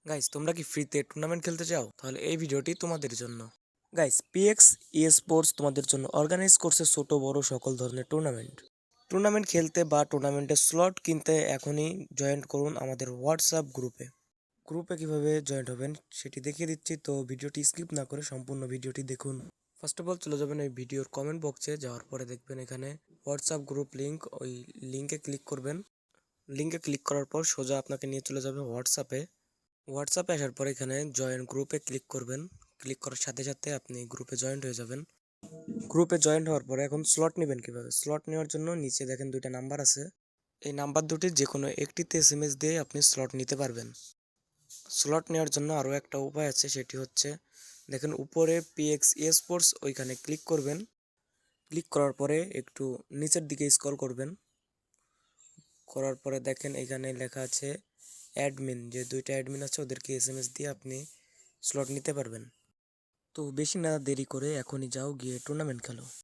Guys, তোমরা কি ফ্রিতে টুর্নামেন্ট খেলতে চাও? তাহলে এই ভিডিওটি তোমাদের জন্য। গাইস, পিএক্স ই স্পোর্টস তোমাদের জন্য অর্গানাইজ করছে ছোট বড় সকল ধরনের টুর্নামেন্ট। টুর্নামেন্ট খেলতে বা টুর্নামেন্টের স্লট কিনতে এখনই জয়েন করুন আমাদের হোয়াটসঅ্যাপ গ্রুপে। গ্রুপে কিভাবে জয়েন হবেন সেটি দেখিয়ে দিচ্ছি, তো ভিডিওটি স্কিপ না করে সম্পূর্ণ ভিডিওটি দেখুন। ফার্স্ট অফ অল চলে যাবেন এই ভিডিওর কমেন্ট বক্সে, যাওয়ার পরে দেখবেন এখানে হোয়াটসঅ্যাপ গ্রুপ লিঙ্ক, ওই লিঙ্কে ক্লিক করবেন। লিঙ্কে ক্লিক করার পর সোজা আপনাকে নিয়ে চলে যাবে হোয়াটসঅ্যাপে আসার পর এখানে জয়েন গ্রুপে ক্লিক করবেন। ক্লিক করার সাথে সাথে আপনি গ্রুপে জয়েন্ট হয়ে যাবেন। গ্রুপে জয়েন্ট হওয়ার পরে এখন স্লট নেবেন কিভাবে? স্লট নেওয়ার জন্য নিচে দেখেন দুইটা নাম্বার আছে। এই নাম্বার দুটির যে কোনো একটিতে এসএমএস দিয়ে আপনি স্লট নিতে পারবেন। স্লট নেওয়ার জন্য আরও একটা উপায় আছে, সেটি হচ্ছে দেখেন উপরে পিএক্স স্পোর্টস, ওইখানে ক্লিক করবেন। ক্লিক করার পরে একটু নিচের দিকে স্ক্রল করবেন। করার পরে দেখেন এখানে লেখা আছে অ্যাডমিন, যে দুইটা অ্যাডমিন আছে ওদেরকে এসএমএস দিয়ে আপনি স্লট নিতে পারবেন। তো বেশি না দেরি করে এখনই যাও, গিয়ে টুর্নামেন্ট খেলো।